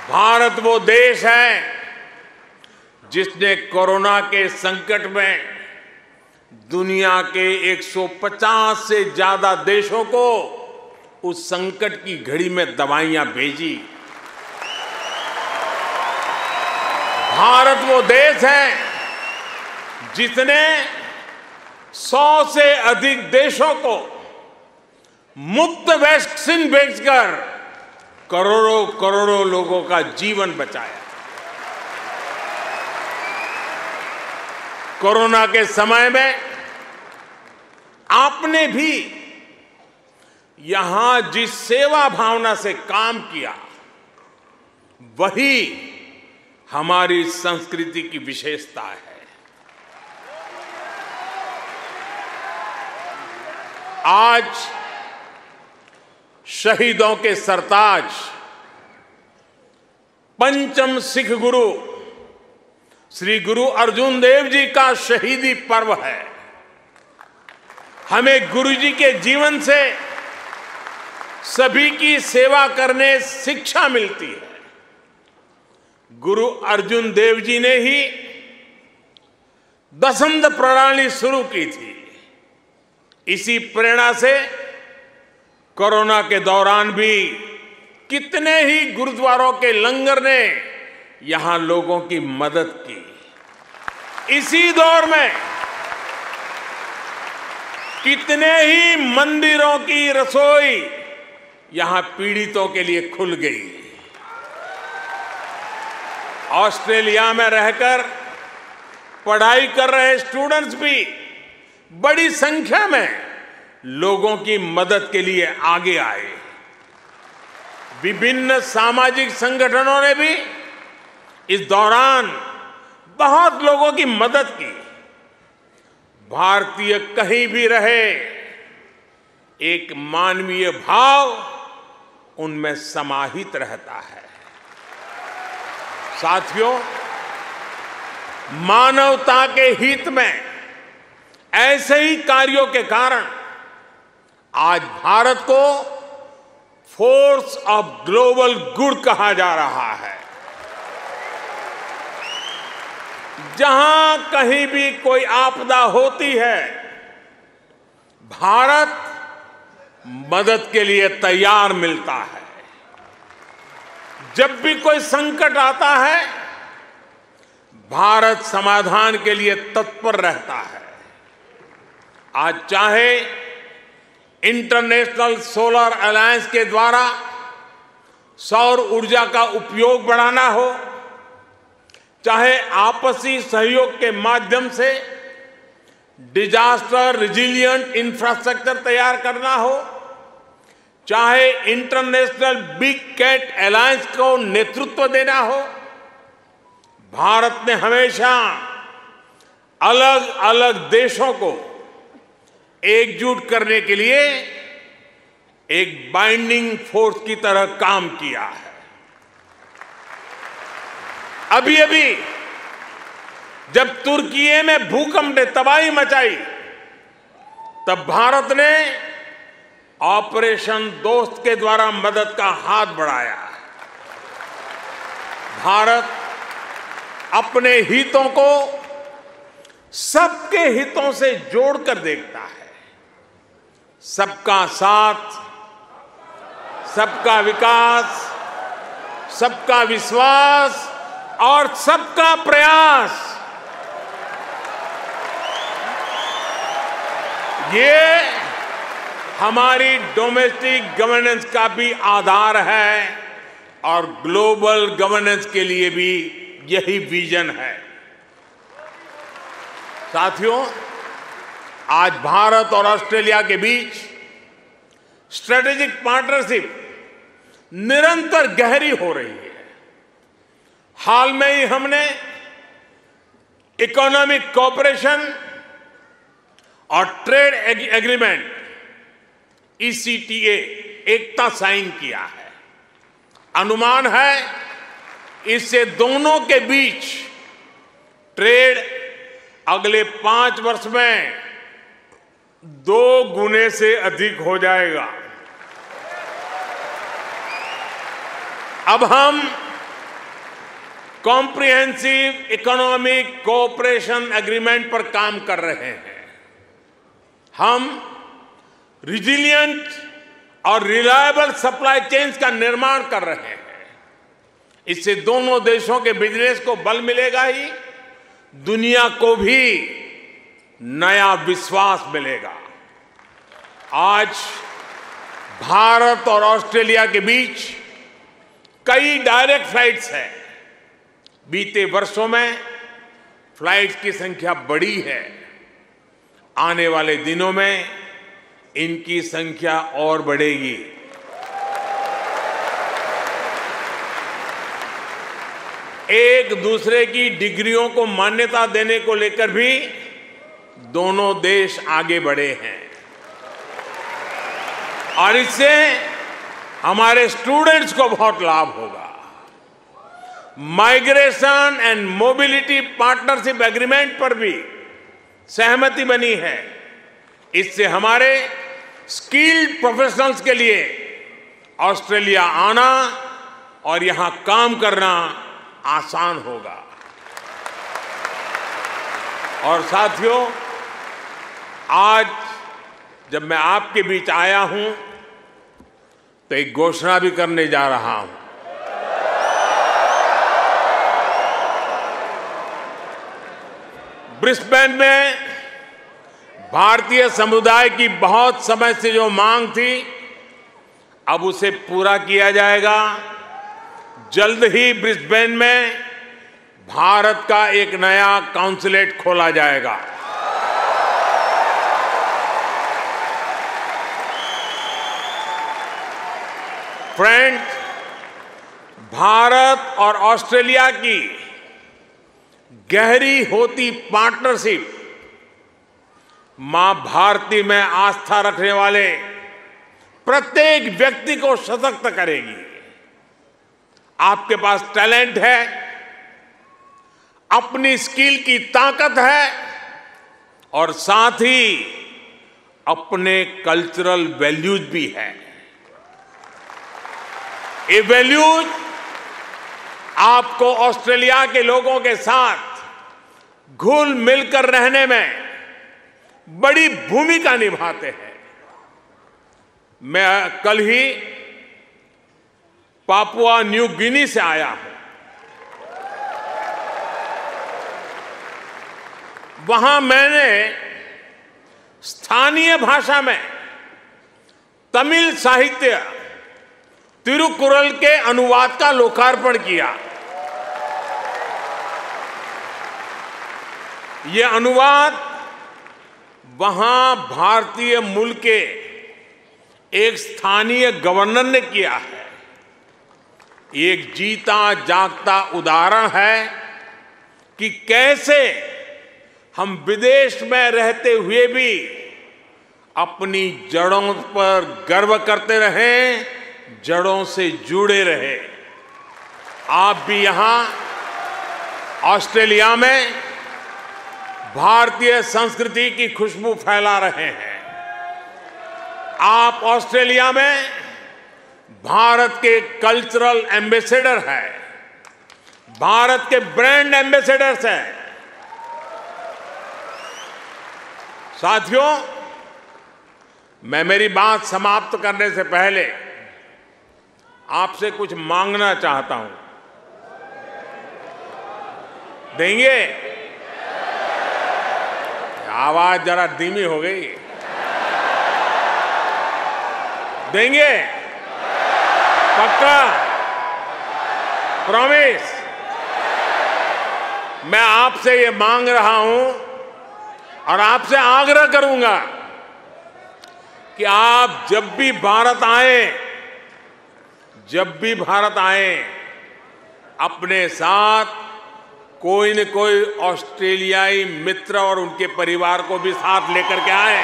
भारत वो देश है जिसने कोरोना के संकट में दुनिया के 150 से ज्यादा देशों को उस संकट की घड़ी में दवाइयां भेजी। भारत वो देश है जिसने 100 से अधिक देशों को मुफ्त वैक्सीन भेजकर करोड़ों करोड़ों लोगों का जीवन बचाया। कोरोना के समय में आपने भी यहां जिस सेवा भावना से काम किया, वही हमारी संस्कृति की विशेषता है। आज शहीदों के सरताज पंचम सिख गुरु श्री गुरु अर्जुन देव जी का शहीदी पर्व है। हमें गुरु जी के जीवन से सभी की सेवा करने शिक्षा मिलती है। गुरु अर्जुन देव जी ने ही दसंध प्रणाली शुरू की थी। इसी प्रेरणा से कोरोना के दौरान भी कितने ही गुरुद्वारों के लंगर ने यहां लोगों की मदद की। इसी दौर में कितने ही मंदिरों की रसोई यहां पीड़ितों के लिए खुल गई। ऑस्ट्रेलिया में रहकर पढ़ाई कर रहे स्टूडेंट्स भी बड़ी संख्या में लोगों की मदद के लिए आगे आए। विभिन्न सामाजिक संगठनों ने भी इस दौरान बहुत लोगों की मदद की। भारतीय कहीं भी रहे, एक मानवीय भाव उनमें समाहित रहता है। साथियों, मानवता के हित में ऐसे ही कार्यों के कारण आज भारत को फोर्स ऑफ ग्लोबल गुड कहा जा रहा है। जहां कहीं भी कोई आपदा होती है, भारत मदद के लिए तैयार मिलता है। जब भी कोई संकट आता है, भारत समाधान के लिए तत्पर रहता है। आज चाहे इंटरनेशनल सोलर अलायंस के द्वारा सौर ऊर्जा का उपयोग बढ़ाना हो, चाहे आपसी सहयोग के माध्यम से डिजास्टर रिजिलिएंट इंफ्रास्ट्रक्चर तैयार करना हो, चाहे इंटरनेशनल बिग कैट अलायंस को नेतृत्व देना हो, भारत ने हमेशा अलग अलग देशों को एकजुट करने के लिए एक बाइंडिंग फोर्स की तरह काम किया है। अभी अभी जब तुर्की में भूकंप ने तबाही मचाई, तब भारत ने ऑपरेशन दोस्त के द्वारा मदद का हाथ बढ़ाया। भारत अपने हितों को सबके हितों से जोड़कर देखता है। सबका साथ, सबका विकास, सबका विश्वास और सबका प्रयास, ये हमारी डोमेस्टिक गवर्नेंस का भी आधार है और ग्लोबल गवर्नेंस के लिए भी यही विजन है। साथियों, आज भारत और ऑस्ट्रेलिया के बीच स्ट्रेटेजिक पार्टनरशिप निरंतर गहरी हो रही है। हाल में ही हमने इकोनॉमिक कोऑपरेशन और ट्रेड एग्रीमेंट ECTA एकता साइन किया है। अनुमान है इससे दोनों के बीच ट्रेड अगले 5 वर्ष में 2 गुने से अधिक हो जाएगा। अब हम कॉम्प्रिहेंसिव इकोनॉमिक कोऑपरेशन एग्रीमेंट पर काम कर रहे हैं। हम रिजिलिएंट और रिलायबल सप्लाई चेन्स का निर्माण कर रहे हैं। इससे दोनों देशों के बिजनेस को बल मिलेगा ही, दुनिया को भी नया विश्वास मिलेगा। आज भारत और ऑस्ट्रेलिया के बीच कई डायरेक्ट फ्लाइट्स हैं। बीते वर्षों में फ्लाइट्स की संख्या बढ़ी है। आने वाले दिनों में इनकी संख्या और बढ़ेगी। एक दूसरे की डिग्रियों को मान्यता देने को लेकर भी दोनों देश आगे बढ़े हैं और इससे हमारे स्टूडेंट्स को बहुत लाभ होगा। Migration and mobility partnership agreement पर भी सहमति बनी है। इससे हमारे स्किल्ड प्रोफेशनल्स के लिए ऑस्ट्रेलिया आना और यहां काम करना आसान होगा। और साथियों, आज जब मैं आपके बीच आया हूं तो एक घोषणा भी करने जा रहा हूं। ब्रिस्बेन में भारतीय समुदाय की बहुत समय से जो मांग थी, अब उसे पूरा किया जाएगा। जल्द ही ब्रिस्बेन में भारत का एक नया काउंसलेट खोला जाएगा। फ्रेंड्स, भारत और ऑस्ट्रेलिया की गहरी होती पार्टनरशिप मां भारती में आस्था रखने वाले प्रत्येक व्यक्ति को सशक्त करेगी। आपके पास टैलेंट है, अपनी स्किल की ताकत है और साथ ही अपने कल्चरल वैल्यूज भी है। ये वैल्यूज आपको ऑस्ट्रेलिया के लोगों के साथ घुल मिलकर रहने में बड़ी भूमिका निभाते हैं। मैं कल ही पापुआ न्यू गिनी से आया हूं। वहां मैंने स्थानीय भाषा में तमिल साहित्य तिरुकुरल के अनुवाद का लोकार्पण किया। ये अनुवाद वहां भारतीय मूल के एक स्थानीय गवर्नर ने किया है। एक जीता जागता उदाहरण है कि कैसे हम विदेश में रहते हुए भी अपनी जड़ों पर गर्व करते रहें, जड़ों से जुड़े रहे। आप भी यहां ऑस्ट्रेलिया में भारतीय संस्कृति की खुशबू फैला रहे हैं। आप ऑस्ट्रेलिया में भारत के कल्चरल एम्बेसडर हैं, भारत के ब्रांड एम्बेसडर्स हैं। साथियों, मैं मेरी बात समाप्त करने से पहले आपसे कुछ मांगना चाहता हूं। देंगे? आवाज जरा धीमी हो गई। देंगे? पक्का? प्रॉमिस? मैं आपसे ये मांग रहा हूं और आपसे आग्रह करूंगा कि आप जब भी भारत आए, अपने साथ कोई न कोई ऑस्ट्रेलियाई मित्र और उनके परिवार को भी साथ लेकर के आए।